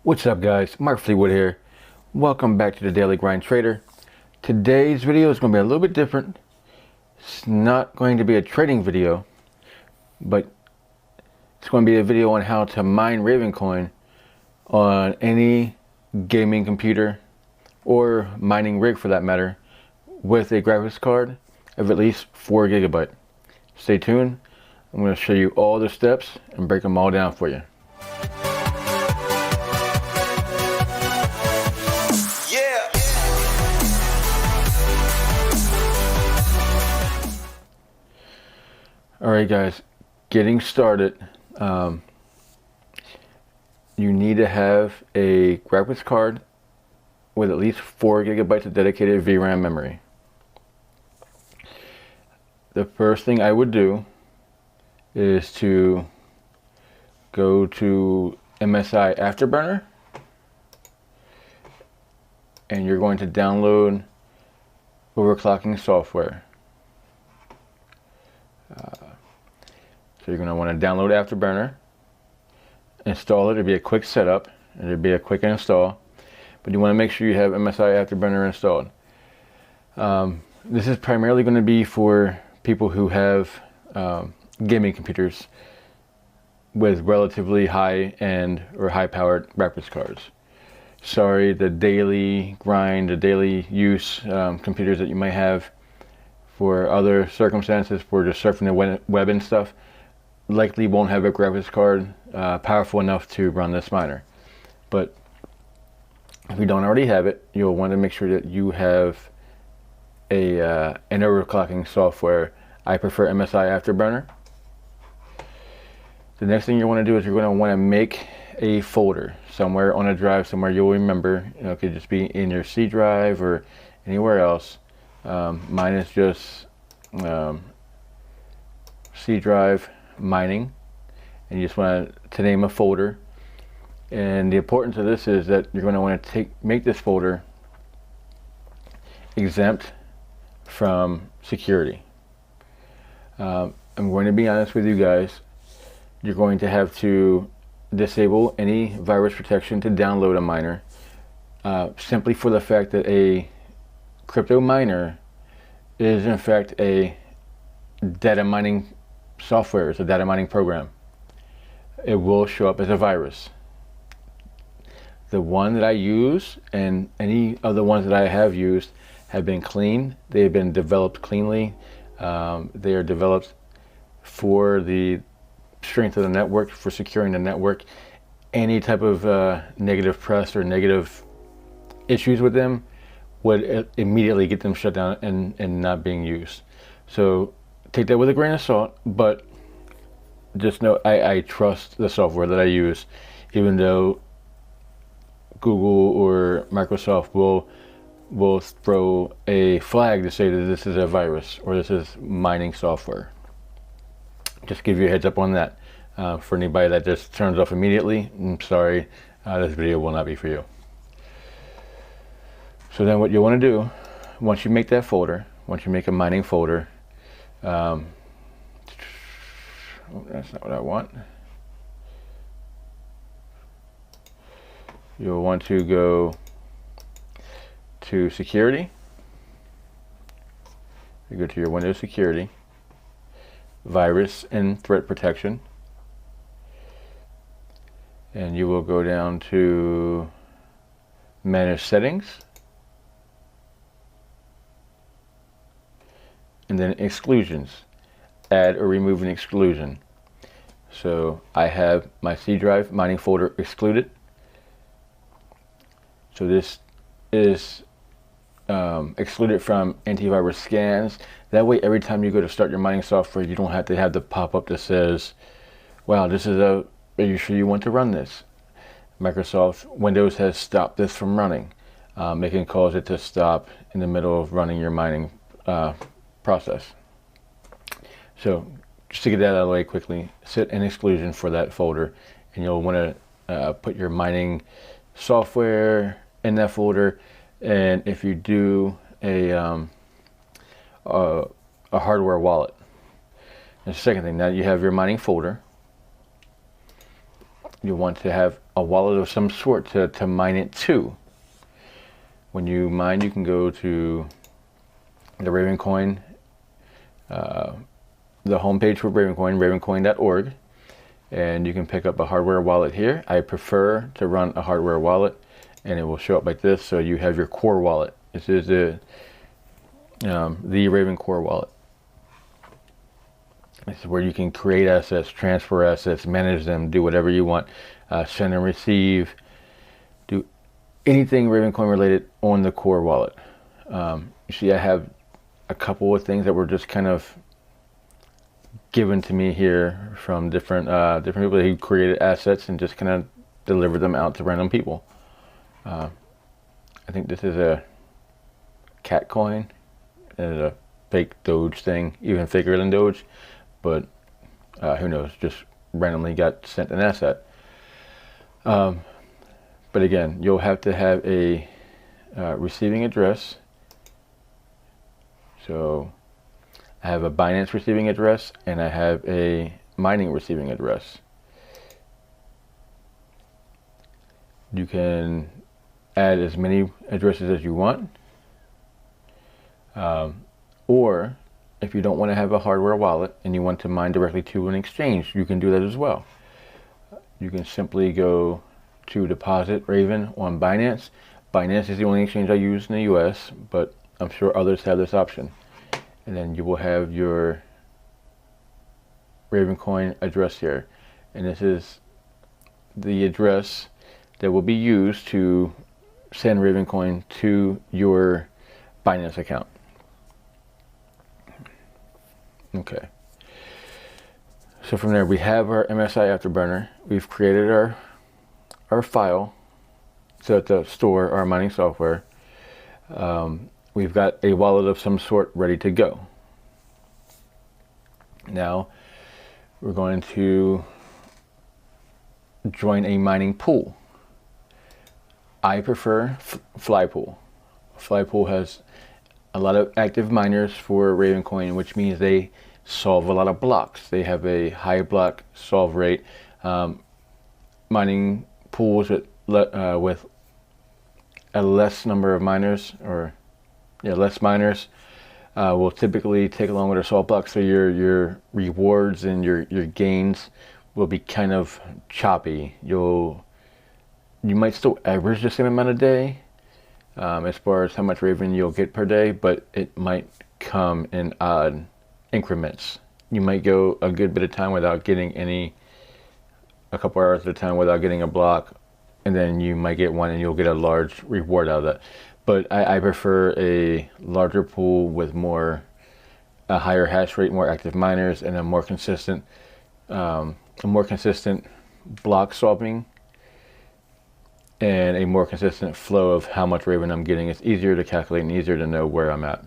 What's up guys, Mark Fleetwood here. Welcome back to the Daily Grind Trader. Today's video is going to be a little bit different. It's not going to be a trading video, but it's going to be a video on how to mine Ravencoin on any gaming computer or mining rig for that matter with a graphics card of at least 4 GB. Stay tuned. I'm going to show you all the steps and break them all down for you. Alright guys, getting started, you need to have a graphics card with at least 4 GB of dedicated VRAM memory. The first thing I would do is to go to MSI Afterburner and you're going to download overclocking software. So you're going to want to download Afterburner, install it. It'll be a quick setup, it'll be a quick install, but you want to make sure you have MSI Afterburner installed. This is primarily going to be for people who have gaming computers with relatively high-end or high-powered graphics cards. Sorry, the daily grind, the daily use computers that you might have for other circumstances, for just surfing the web and stuff, likely won't have a graphics card powerful enough to run this miner. But if you don't already have it, you'll want to make sure that you have an overclocking software. I prefer MSI Afterburner. The next thing you want to do is you're going to want to make a folder somewhere on a drive, somewhere you'll remember. It could just be in your C drive or anywhere else. Mine is just C drive mining, and you just want to name a folder. And the importance of this is that you're going to want to make this folder exempt from security. I'm going to be honest with you guys, you're going to have to disable any virus protection to download a miner, simply for the fact that a crypto miner is in fact a data mining software. It's a data mining program. It will show up as a virus. The one that I use and any other ones that I have used have been clean. They have been developed cleanly. They are developed for the strength of the network, for securing the network. Any type of negative press or negative issues with them would immediately get them shut down and not being used. So take that with a grain of salt, but just know I trust the software that I use, even though Google or Microsoft will throw a flag to say that this is a virus or this is mining software. Just give you a heads up on that. For anybody that just turns off immediately, I'm sorry, this video will not be for you. So then what you want to do, once you make that folder, once you make a mining folder, oh, that's not what I want. You'll want to go to security. You go to your Windows security, virus and threat protection, and you will go down to manage settings, and then exclusions. Add or remove an exclusion. So I have my C drive mining folder excluded. So this is excluded from antivirus scans. That way every time you go to start your mining software, you don't have to have the pop-up that says, wow, this is are you sure you want to run this? Microsoft Windows has stopped this from running. It can cause it to stop in the middle of running your mining process. So just to get that out of the way quickly, set an exclusion for that folder, and you'll want to put your mining software in that folder. And if you do a hardware wallet. And the second thing, now you have your mining folder. You want to have a wallet of some sort to mine it to. When you mine, you can go to the Ravencoin, the homepage for Ravencoin, ravencoin.org, and you can pick up a hardware wallet here. I prefer to run a hardware wallet, and it will show up like this. So you have your core wallet. This is the Raven core wallet. This is where you can create assets, transfer assets, manage them, do whatever you want, send and receive, do anything Ravencoin related on the core wallet. You see, I have a couple of things that were just kind of given to me here from different people who created assets and just kind of delivered them out to random people. I think this is a cat coin and a fake Doge thing, even faker than Doge, but who knows, just randomly got sent an asset. But again, you'll have to have a receiving address. So I have a Binance receiving address and I have a mining receiving address. You can add as many addresses as you want. Or if you don't want to have a hardware wallet and you want to mine directly to an exchange, you can do that as well. You can simply go to deposit Raven on Binance. Binance is the only exchange I use in the US, but I'm sure others have this option. And then you will have your Ravencoin address here. And this is the address that will be used to send Ravencoin to your Binance account. Okay. So from there we have our MSI Afterburner. We've created our file to store our mining software. We've got a wallet of some sort ready to go. Now we're going to join a mining pool. I prefer Flypool. Flypool has a lot of active miners for Ravencoin, which means they solve a lot of blocks. They have a high block solve rate. Mining pools with a less number of miners, or less miners, will typically take longer to solve blocks. So your rewards and your gains will be kind of choppy. You might still average the same amount a day, as far as how much Raven you'll get per day, but it might come in odd increments. You might go a good bit of time without getting a couple hours at a time without getting a block, and then you might get one and you'll get a large reward out of that. But I prefer a larger pool with a higher hash rate, more active miners, and a more consistent block solving, and a more consistent flow of how much Raven I'm getting. It's easier to calculate and easier to know where I'm at.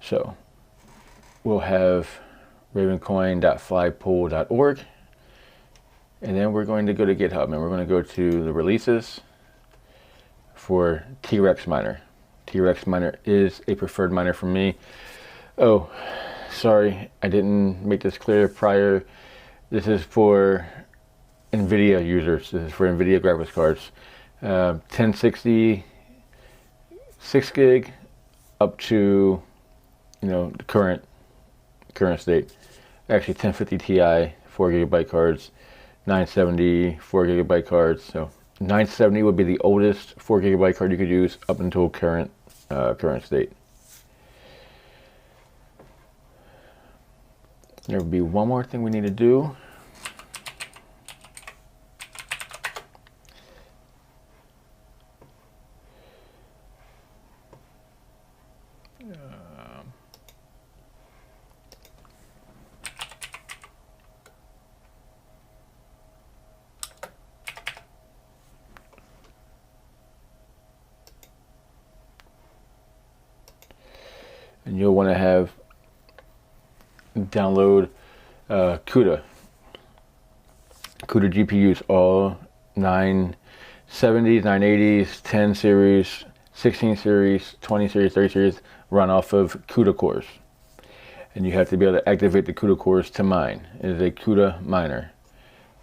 So we'll have ravencoin.flypool.org, and then we're going to go to GitHub, and we're going to go to the releases for T-Rex Miner. T-Rex Miner is a preferred miner for me. Oh, sorry, I didn't make this clear prior. This is for NVIDIA users. This is for NVIDIA graphics cards. 1060, 6 gig, up to the current state. Actually, 1050 Ti, 4 gigabyte cards, 970, 4 gigabyte cards. So 970 would be the oldest 4 gigabyte card you could use up until current state. There will be one more thing we need to do. And you'll want to download CUDA GPUs, all 970s, 980s, 10 series, 16 series, 20 series, 30 series run off of CUDA cores. And you have to be able to activate the CUDA cores to mine. It is a CUDA miner.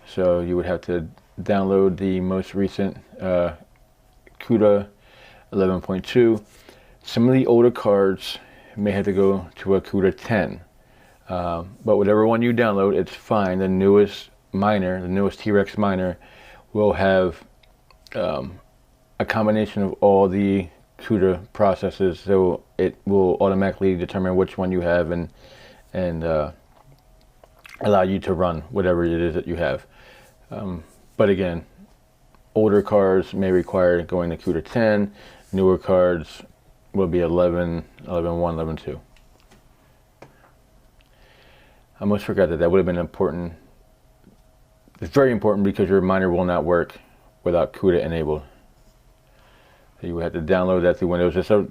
So you would have to download the most recent CUDA 11.2. Some of the older cards may have to go to a CUDA 10. But whatever one you download, it's fine. The newest miner, the newest T-Rex miner, will have a combination of all the CUDA processes, so it will automatically determine which one you have and allow you to run whatever it is that you have. But again, older cards may require going to CUDA 10. Newer cards will be 11, 11.1, 11.2. I almost forgot that would have been important. It's very important because your miner will not work without CUDA enabled. So you would have to download that through Windows. It's a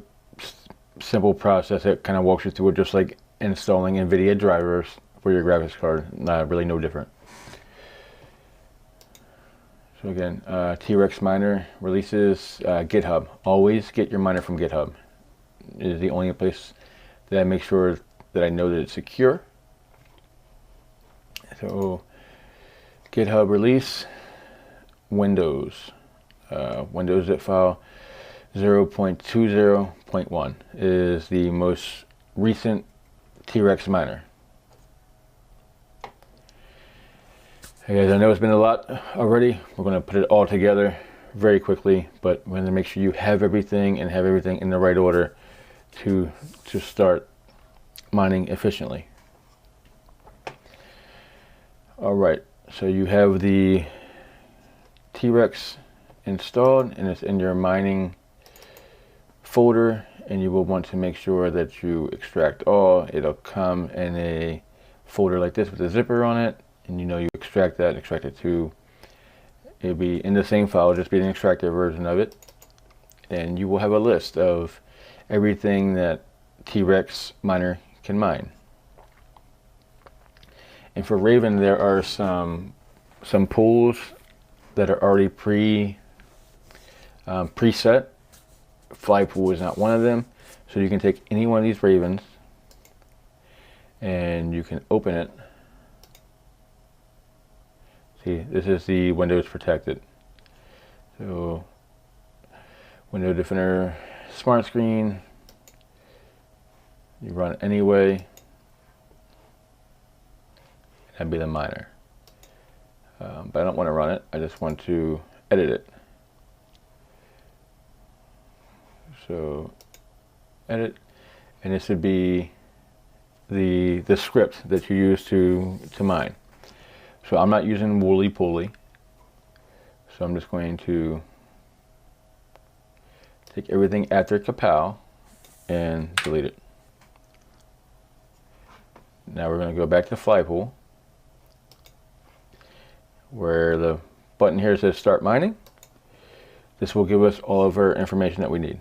simple process that kind of walks you through it, just like installing NVIDIA drivers for your graphics card. Not really no different. So again, T-Rex miner releases, GitHub. Always get your miner from GitHub. It is the only place that I make sure that I know that it's secure. So GitHub release, Windows. Windows zip file 0.20.1 is the most recent T-Rex miner. Hey guys, I know it's been a lot already. We're going to put it all together very quickly, but we're going to make sure you have everything and have everything in the right order to start mining efficiently. All right, so you have the T-Rex installed and it's in your mining folder, and you will want to make sure that you extract all. It'll come in a folder like this with a zipper on it, and you know you extract that, extract it to, it'll be in the same file, just be an extracted version of it, and you will have a list of everything that T-Rex miner can mine. And for Raven, there are some pools that are already preset. Fly pool is not one of them, so you can take any one of these Ravens and you can open it. See, this is the Windows protected. So window defender, smart screen, you run anyway. That'd be the miner. But I don't want to run it, I just want to edit it. So edit, and this would be the script that you use to mine. So I'm not using Wooly Poly, so I'm just going to take everything after KAWPOW and delete it. Now we're going to go back to Flypool, where the button here says start mining. This will give us all of our information that we need.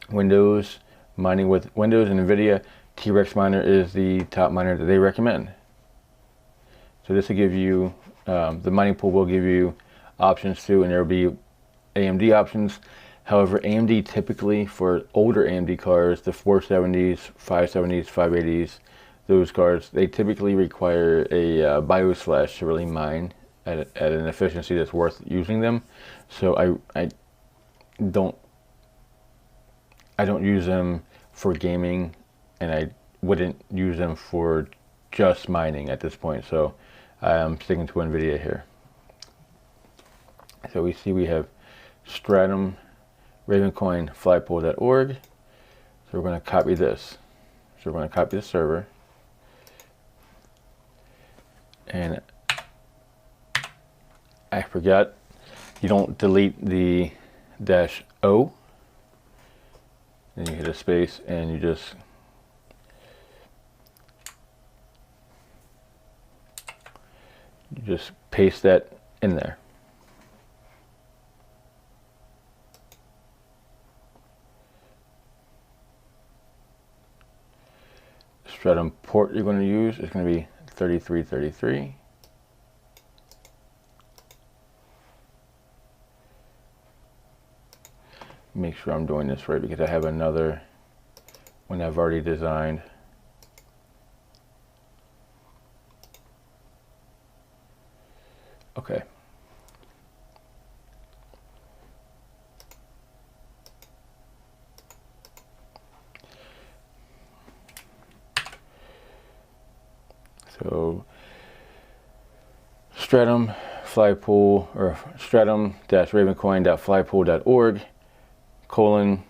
Windows, mining with Windows and NVIDIA, T-Rex miner is the top miner that they recommend. So this will give you, the mining pool will give you options too, and there will be AMD options. However, AMD typically, for older AMD cards, the 470s, 570s, 580s, those cards, they typically require a BIOS flash to really mine at an efficiency that's worth using them. So I don't use them for gaming, and I wouldn't use them for just mining at this point. So I'm sticking to NVIDIA here. So we see we have Stratum, Ravencoin, flypool.org. So we're going to copy this. So we're going to copy the server. And I forgot, you don't delete the -O. Then you hit a space and you just paste that in there. Stratum port you're going to use is going to be 3333. Make sure I'm doing this right, because I have another one I've already designed. Okay. So Stratum flypool, or stratum-ravencoin.flypool.org, colon,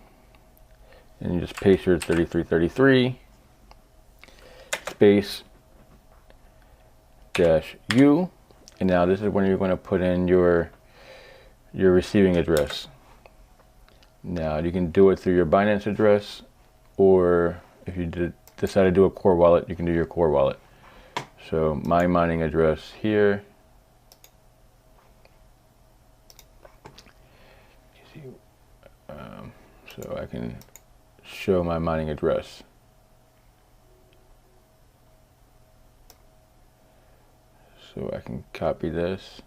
and you just paste your 3333 space -u, and now this is when you're going to put in your receiving address. Now you can do it through your Binance address, or if you decide to do a core wallet, you can do your core wallet. So my mining address here, so I can show my mining address. So I can copy this.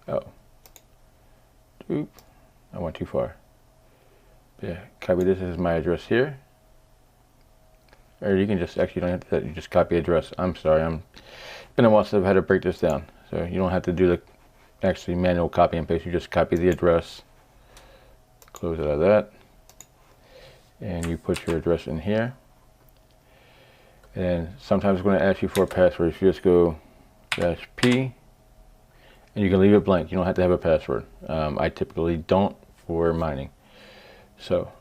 Oh, oop, I went too far. Yeah, copy this as my address here. Or you can just, actually, you don't have to do that, you just copy address. I'm sorry, been a while since I've had to break this down. So you don't have to do the actually manual copy and paste, you just copy the address, close it out of that, and you put your address in here. And sometimes it's going to ask you for a password. If you just go -p, and you can leave it blank, you don't have to have a password. I typically don't for mining. So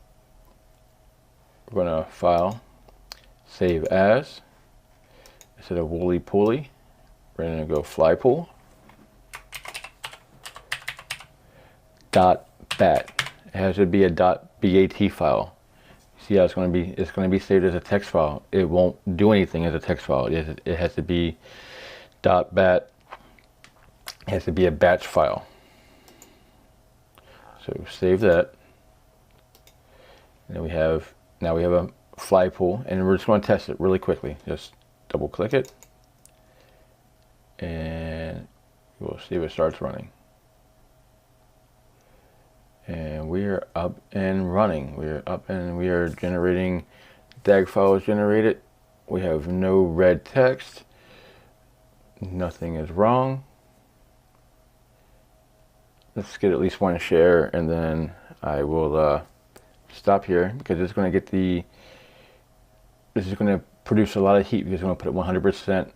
we're going to file, save as, instead of woolly pooley, we're going to go flypool .bat. It has to be a .bat file. See how it's going to be? It's going to be saved as a text file. It won't do anything as a text file. It has to be .bat. It has to be a batch file. So save that. And then now we have a flypool, and we're just going to test it really quickly. Just double click it, and we'll see if it starts running. And we are up and running. We are up and we are generating. DAG file is generated. We have no red text. Nothing is wrong. Let's get at least one share, and then I will stop here, because it's going to get this is going to produce a lot of heat, because it's going to put 100%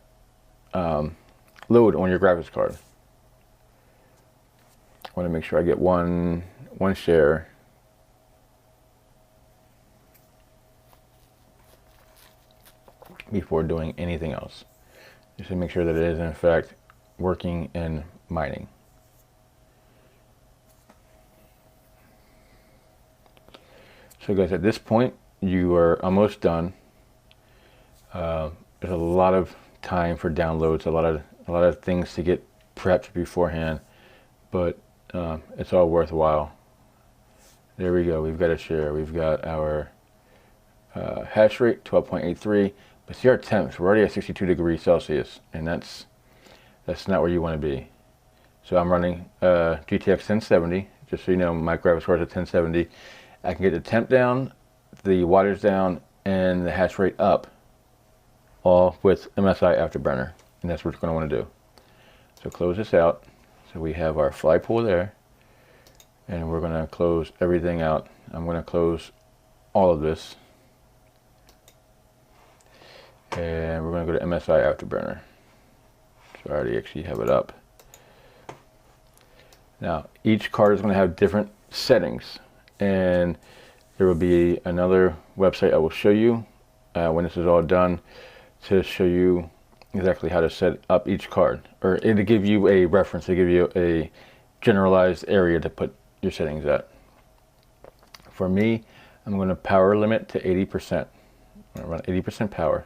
load on your graphics card. I want to make sure I get one share. Before doing anything else, just to make sure that it is in fact working and mining. So guys, at this point you are almost done. There's a lot of time for downloads, a lot of things to get prepped beforehand, but it's all worthwhile. There we go. We've got a share. We've got our hash rate 12.83. But see our temps, we're already at 62 degrees Celsius, and that's not where you want to be. So I'm running GTX 1070, just so you know, my graphics card is at 1070. I can get the temp down, the wattage down, and the hash rate up, all with MSI Afterburner, and that's what we're going to want to do. So close this out. So we have our flypool there, and we're going to close everything out. I'm going to close all of this. And we're going to go to MSI Afterburner. So I already actually have it up. Now, each card is going to have different settings, and there will be another website I will show you when this is all done, to show you exactly how to set up each card, or it'll give you a reference, to give you a generalized area to put your settings at. For me, I'm going to power limit to 80%. I'm going to run 80% power.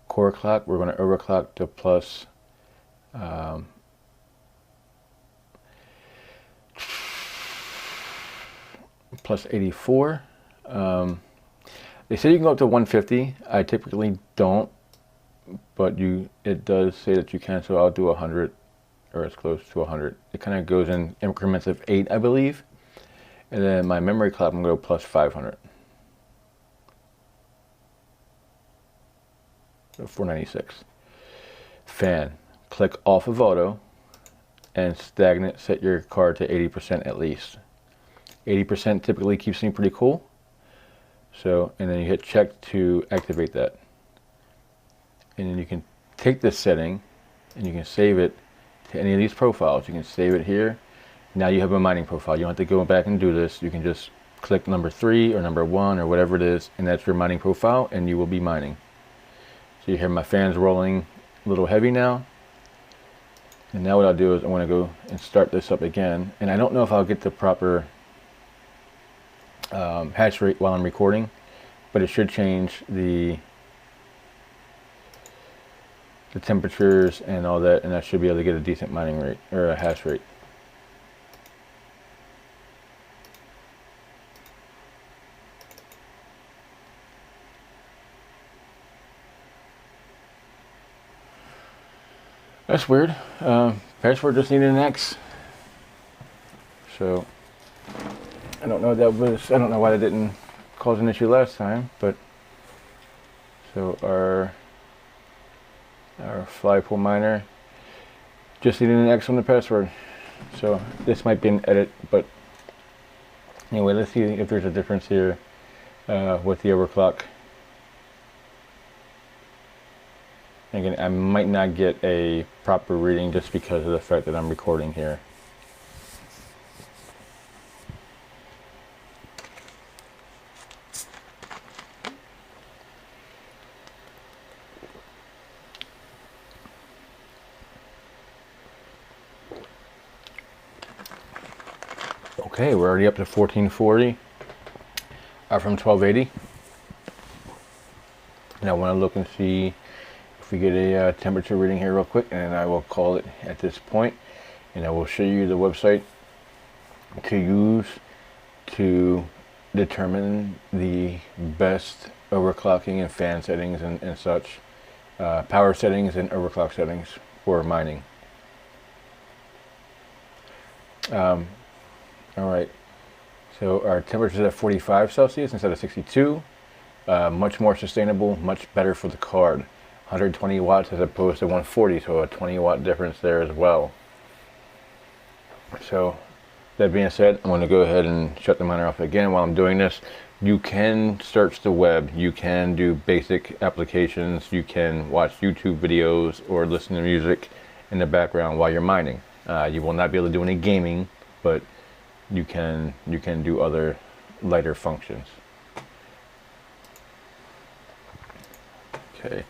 Core clock, we're going to overclock to plus plus 84. They say you can go up to 150. I typically don't, but it does say that you can, so I'll do 100, or as close to 100. It kind of goes in increments of 8, I believe. And then my memory clock, I'm going to go plus 500. So 496. Fan. Click off of auto, and stagnant, set your card to 80% at least. 80% typically keeps me pretty cool. So, and then you hit check to activate that. And then you can take this setting and you can save it to any of these profiles. You can save it here. Now you have a mining profile. You don't have to go back and do this. You can just click number 3 or number 1 or whatever it is, and that's your mining profile, and you will be mining. So you hear my fans rolling a little heavy now. And now what I'll do is I want to go and start this up again. And I don't know if I'll get the proper hash rate while I'm recording, but it should change the temperatures and all that, and I should be able to get a decent mining rate or a hash rate. That's weird. Password just needed an X. So I don't know what that was. I don't know why that didn't cause an issue last time, but so our fly pool miner just needed an X on the password. So this might be an edit, but anyway, let's see if there's a difference here with the overclock. Again, I might not get a proper reading just because of the fact that I'm recording here. Okay, we're already up to 1440 from 1280. Now I want to look and see if we get a temperature reading here real quick, and I will call it at this point, and I will show you the website to use to determine the best overclocking and fan settings and such, power settings and overclock settings for mining. Alright, so our temperature is at 45 Celsius instead of 62. Much more sustainable, much better for the card. 120 watts as opposed to 140, so a 20 watt difference there as well. So that being said, I'm going to go ahead and shut the miner off again. While I'm doing this, you can search the web, you can do basic applications, you can watch YouTube videos or listen to music in the background while you're mining. You will not be able to do any gaming, but you can do other lighter functions. Okay,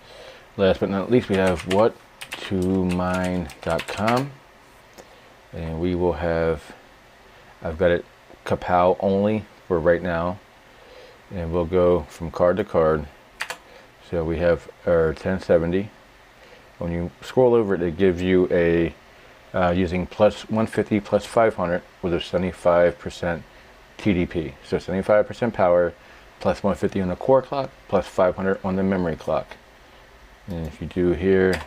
last but not least, we have what2mine.com, and we will have, I've got it KAWPOW only for right now, and we'll go from card to card. So we have our 1070. When you scroll over it, it gives you a using plus 150 plus 500 with a 75% TDP. So 75% power plus 150 on the core clock plus 500 on the memory clock. And if you do here,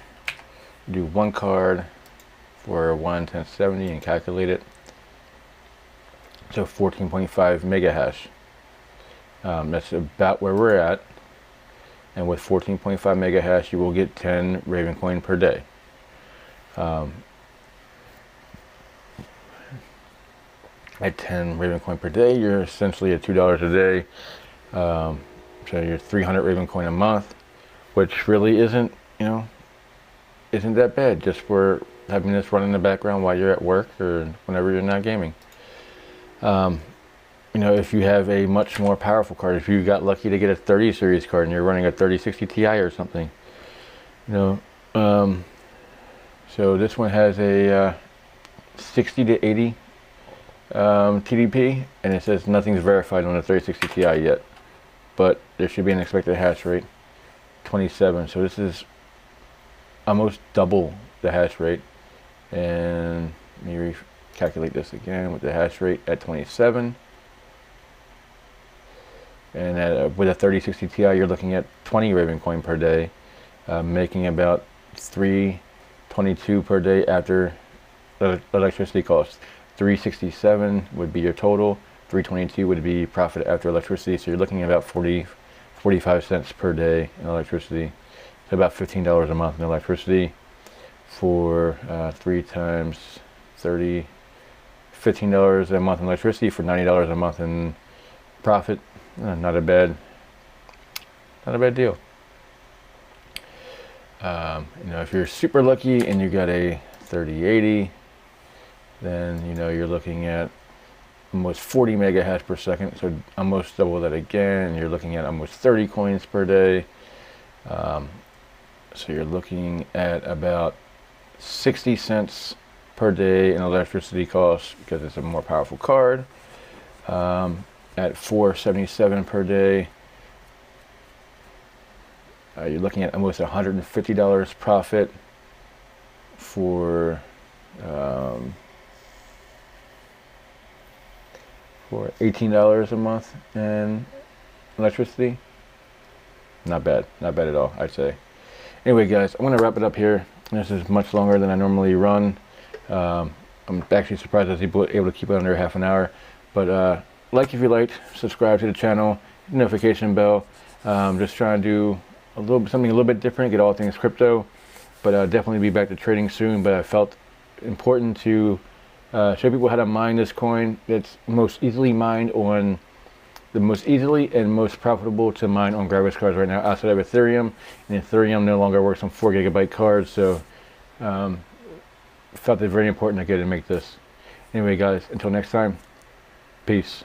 do one card for 1070 and calculate it. So 14.5 mega hash. That's about where we're at. And with 14.5 mega hash, you will get 10 Ravencoin per day. At 10 Ravencoin per day, you're essentially at $2 a day. So you're 300 Ravencoin a month, which really isn't, isn't that bad just for having this run in the background while you're at work or whenever you're not gaming. If you have a much more powerful card, if you got lucky to get a 30 series card and you're running a 3060 Ti or something, so this one has a 60 to 80 TDP, and it says nothing's verified on the 3060 Ti yet, but there should be an expected hash rate 27. So this is almost double the hash rate, and let me recalculate this again with the hash rate at 27. And with a 3060 Ti, you're looking at 20 Ravencoin per day, making about 322 per day after the electricity costs. 367 would be your total. 322 would be profit after electricity. So you're looking at about 45 cents per day in electricity. So about $15 a month in electricity for 3 times 30, $15 a month in electricity for $90 a month in profit. Not a bad deal. You know, if you're super lucky and you got a 3080, then you know you're looking at almost 40 megahash per second, so almost double that again, and you're looking at almost 30 coins per day. So you're looking at about 60 cents per day in electricity costs because it's a more powerful card. At $4.77 per day, you're looking at almost $150 profit for $18 a month in electricity. Not bad at all, I'd say. Anyway, guys, I'm going to wrap it up here. This is much longer than I normally run. I'm actually surprised I was able to keep it under half an hour. But like if you liked, subscribe to the channel, notification bell. Just trying to do something a little bit different, get all things crypto. But definitely be back to trading soon. But I felt important to show people how to mine this coin that's most easily mined on the most easily and most profitable to mine on graphics cards right now outside of Ethereum. And Ethereum no longer works on 4 gigabyte cards, so felt it very important to get and make this. Anyway, guys, until next time, peace.